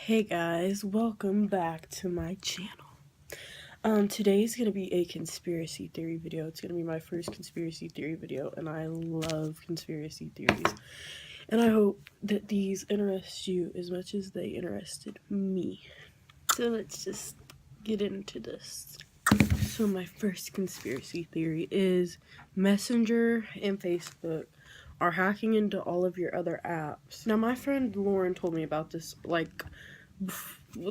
Hey guys, welcome back to my channel. Today's gonna be a conspiracy theory video. It's gonna be my first conspiracy theory video, and I love conspiracy theories. And I hope that these interest you as much as they interested me. So let's just get into this. So my first conspiracy theory is Messenger and Facebook are hacking into all of your other apps. Now my friend Lauren told me about this like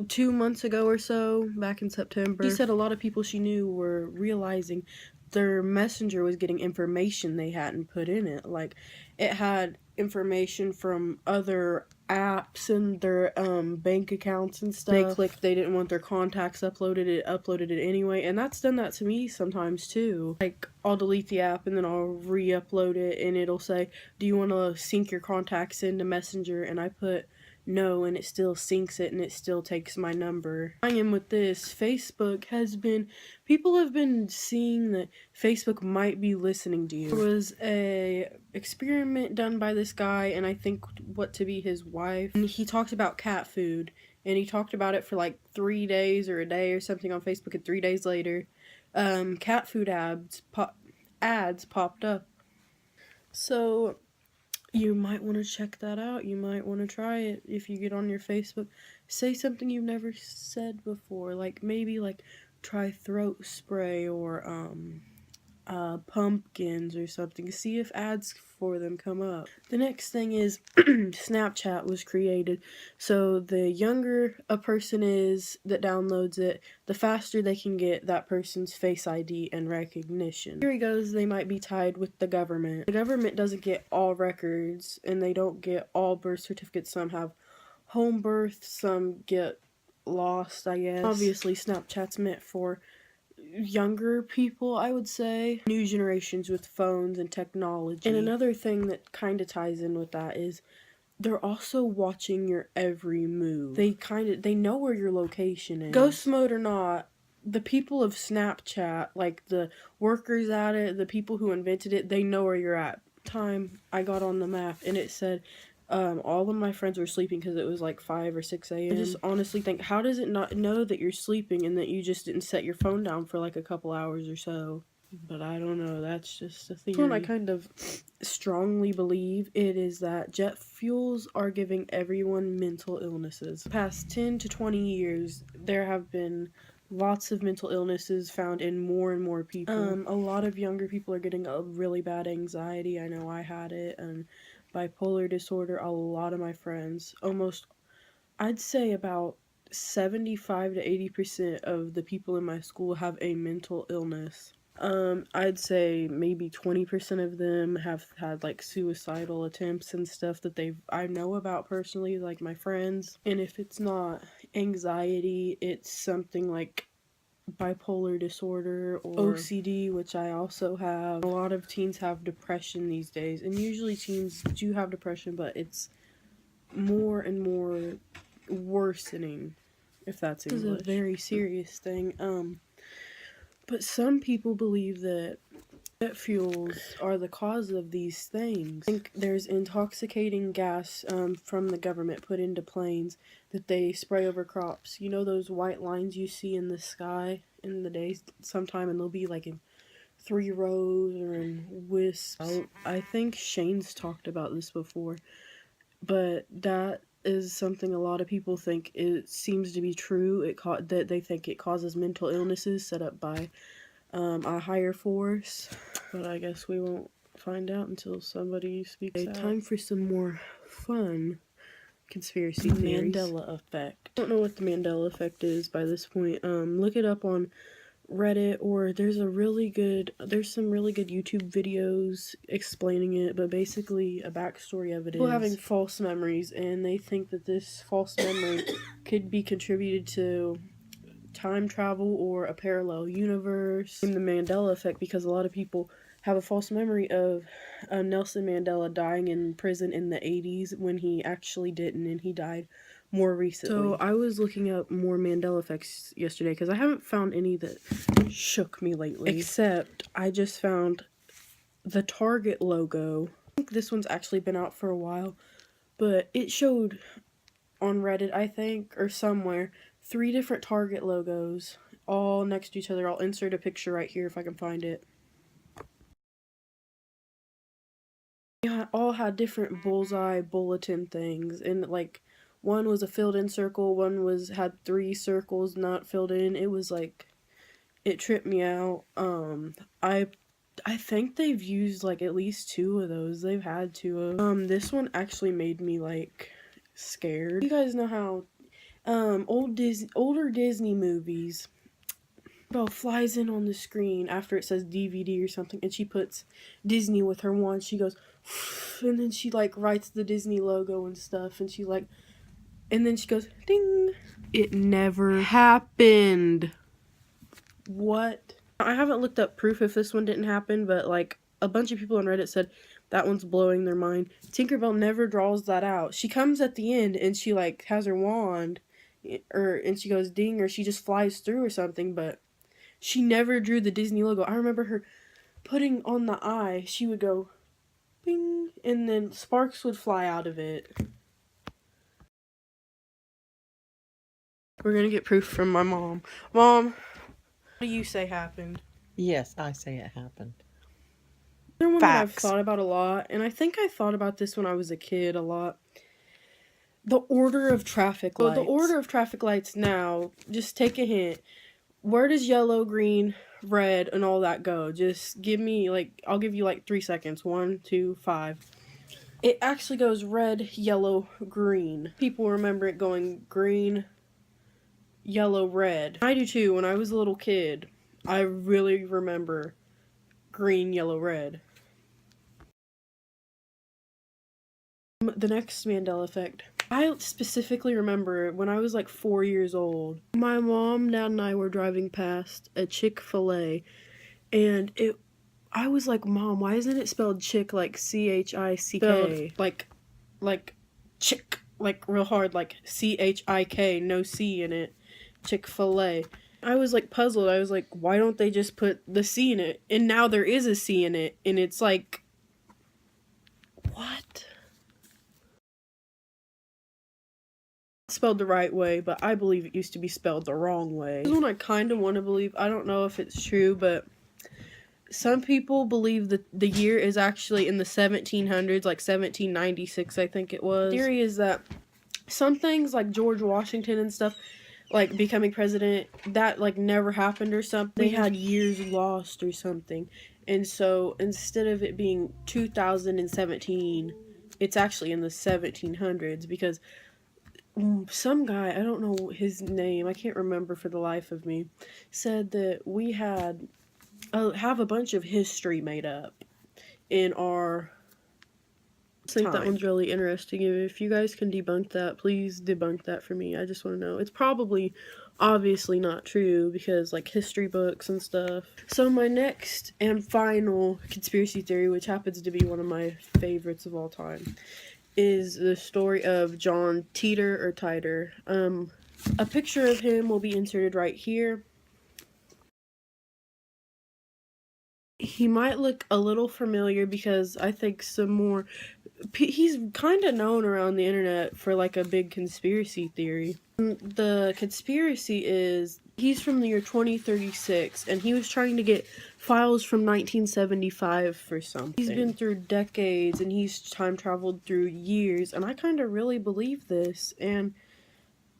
2 months ago or so, back in September. She said a lot of people she knew were realizing their messenger was getting information they hadn't put in it. Like, it had information from other apps and their bank accounts and stuff. They clicked they didn't want their contacts uploaded, it uploaded it anyway, and that's done that to me sometimes too. Like, I'll delete the app and then I'll re-upload it and it'll say, do you want to sync your contacts into Messenger? And I put no, and it still syncs it and it still takes my number. I am with this. People have been seeing that Facebook might be listening to you. There was a experiment done by this guy, and I think what to be his wife, and he talked about cat food, and he talked about it for like 3 days or a day or something on Facebook, and 3 days later, cat food ads popped up. So you might want to check that out. You might want to try it if you get on your Facebook. Say something you've never said before, like maybe like try throat spray or pumpkins or something. See if ads for them come up. The next thing is Snapchat was created, so the younger a person is that downloads it, the faster they can get that person's face ID and recognition. Here he goes, they might be tied with the government. The government doesn't get all records, and they don't get all birth certificates. Some have home birth, some get lost, I guess. Obviously, Snapchat's meant for younger people, I would say. New generations with phones and technology. And another thing that kind of ties in with that is they're also watching your every move. They know where your location is. Ghost mode or not, the people of Snapchat, like the workers at it, the people who invented it, they know where you're at. Time I got on the map and it said all of my friends were sleeping because it was like 5 or 6 a.m. I just honestly think, how does it not know that you're sleeping and that you just didn't set your phone down for like a couple hours or so? But I don't know, that's just a theory. One I kind of strongly believe it is that jet fuels are giving everyone mental illnesses. The past 10 to 20 years, there have been lots of mental illnesses found in more and more people. A lot of younger people are getting a really bad anxiety. I know I had it, and bipolar disorder. A lot of my friends, I'd say about 75 to 80% of the people in my school have a mental illness. I'd say maybe 20% of them have had like suicidal attempts and stuff that I know about personally, like my friends. And if it's not anxiety, it's something like bipolar disorder or OCD, which I also have. A lot of teens have depression these days, and usually teens do have depression, but it's more and more worsening, if that's English. This is a very serious thing. But some people believe that jet fuels are the cause of these things. I think there's intoxicating gas from the government put into planes that they spray over crops. You know those white lines you see in the sky in the day sometime, and they'll be like in 3 rows or in wisps. I think Shane's talked about this before, but that is something a lot of people think it seems to be true. That they think it causes mental illnesses set up by a higher force, but I guess we won't find out until somebody speaks out. Time for some more fun conspiracy theories. Mandela effect. I don't know what the Mandela effect is by this point. Look it up on Reddit, or there's some really good YouTube videos explaining it, but basically a backstory of it is people having false memories, and they think that this false memory could be contributed to time travel or a parallel universe. In the Mandela effect, because a lot of people have a false memory of Nelson Mandela dying in prison in the 80s when he actually didn't, and he died more recently. So I was looking up more Mandela effects yesterday because I haven't found any that shook me lately, except I just found the Target logo. I think this one's actually been out for a while, but it showed on Reddit, I think, or somewhere, 3 different Target logos all next to each other. I'll insert a picture right here if I can find it. They all had different bullseye bulletin things, and like one was a filled in circle, one had 3 circles not filled in. It was like, it tripped me out. I think they've used like at least 2 of those. They've had 2 of this one actually made me like scared. You guys know how older Disney movies, girl flies in on the screen after it says DVD or something, and she puts Disney with her wand. She goes and then she like writes the Disney logo and stuff, and she like, and then she goes ding. It never happened. What? I haven't looked up proof if this one didn't happen, but like a bunch of people on Reddit said that one's blowing their mind. Tinkerbell never draws that out. She comes at the end and she like has her wand, and she goes ding, or she just flies through or something, but she never drew the Disney logo. I remember her putting on the eye, she would go bing, and then sparks would fly out of it. We're gonna get proof from my mom. Mom, what do you say happened? Yes, I say it happened. Another one that I've thought about a lot, and I think I thought about this when I was a kid a lot. The order of traffic lights. So the order of traffic lights now, just take a hint. Where does yellow, green, red, and all that go? Just give me, like, I'll give you like 3 seconds. 1, 2, 5. It actually goes red, yellow, green. People remember it going green, yellow, red. I do too. When I was a little kid, I really remember green, yellow, red. The next Mandela effect. I specifically remember when I was like 4 years old. My mom, Dad, and I were driving past a Chick-fil-A, and I was like, Mom, why isn't it spelled chick like C-H-I-C-K? Like chick, like real hard, like C-H-I-K, no C in it. Chick-fil-A. I was like puzzled. I was like, why don't they just put the C in it? And now there is a C in it, and it's like, what? Spelled the right way, but I believe it used to be spelled the wrong way. This is one I kind of want to believe. I don't know if it's true, but some people believe that the year is actually in the 1700s, like 1796, I think it was. The theory is that some things like George Washington and stuff, like becoming president, that like never happened or something. They had years lost or something. And so instead of it being 2017, it's actually in the 1700s, because some guy, I don't know his name, I can't remember for the life of me, said that we have a bunch of history made up in our I think that one's really interesting. If you guys can debunk that, please debunk that for me. I just want to know. It's probably obviously not true, because like history books and stuff. So my next and final conspiracy theory, which happens to be one of my favorites of all time, is the story of John Teeter or Titer. A picture of him will be inserted right here. He might look a little familiar because I think he's kind of known around the internet for like a big conspiracy theory. The conspiracy is he's from the year 2036, and he was trying to get files from 1975 for something. He's been through decades, and he's time traveled through years, and I kind of really believe this. And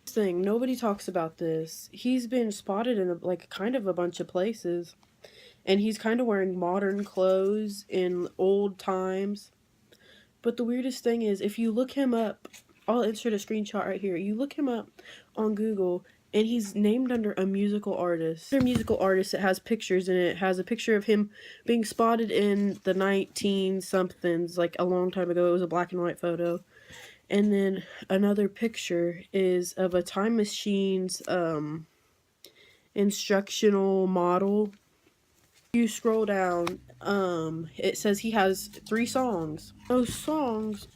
thing, nobody talks about this. He's been spotted in like kind of a bunch of places, and he's kind of wearing modern clothes in old times. But the weirdest thing is, if you look him up, I'll insert a screenshot right here. You look him up on Google, and he's named under a musical artist. Under musical artist, it has pictures, and it has a picture of him being spotted in the 19-somethings, like a long time ago. It was a black and white photo. And then another picture is of a time machine's instructional model. You scroll down, it says he has 3 songs. Those songs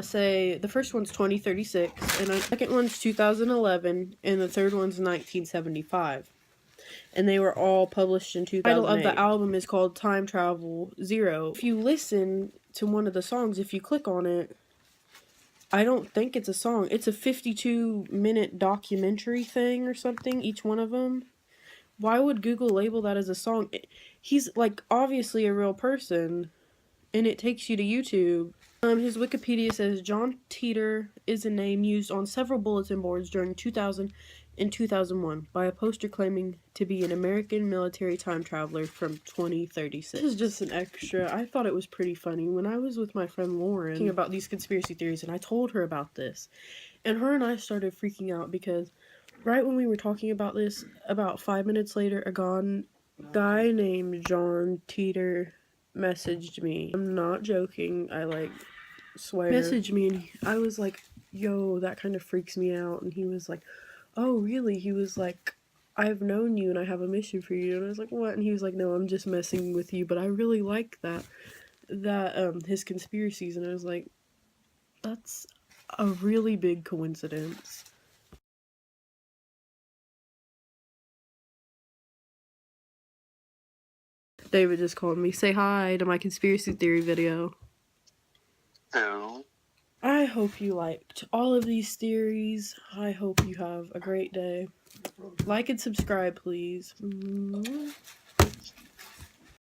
say the first one's 2036, and the second one's 2011, and the third one's 1975. And they were all published in 2008. The title of the album is called Time Travel Zero. If you listen to one of the songs, if you click on it, I don't think it's a song. It's a 52-minute documentary thing or something, each one of them. Why would Google label that as a song? He's, like, obviously a real person, and it takes you to YouTube. His Wikipedia says John Teeter is a name used on several bulletin boards during 2000 and 2001 by a poster claiming to be an American military time traveler from 2036. This is just an extra. I thought it was pretty funny. When I was with my friend Lauren talking about these conspiracy theories, and I told her about this, and her and I started freaking out because right when we were talking about this, about 5 minutes later, a guy named John Teeter messaged me. I'm not joking. I, like, swear. Messaged me, and I was like, yo, that kind of freaks me out. And he was like, oh, really? He was like, I've known you and I have a mission for you. And I was like, what? And he was like, no, I'm just messing with you, but I really like his conspiracies. And I was like, that's a really big coincidence. David just called me. Say hi to my conspiracy theory video. Hello. I hope you liked all of these theories. I hope you have a great day. Like and subscribe, please.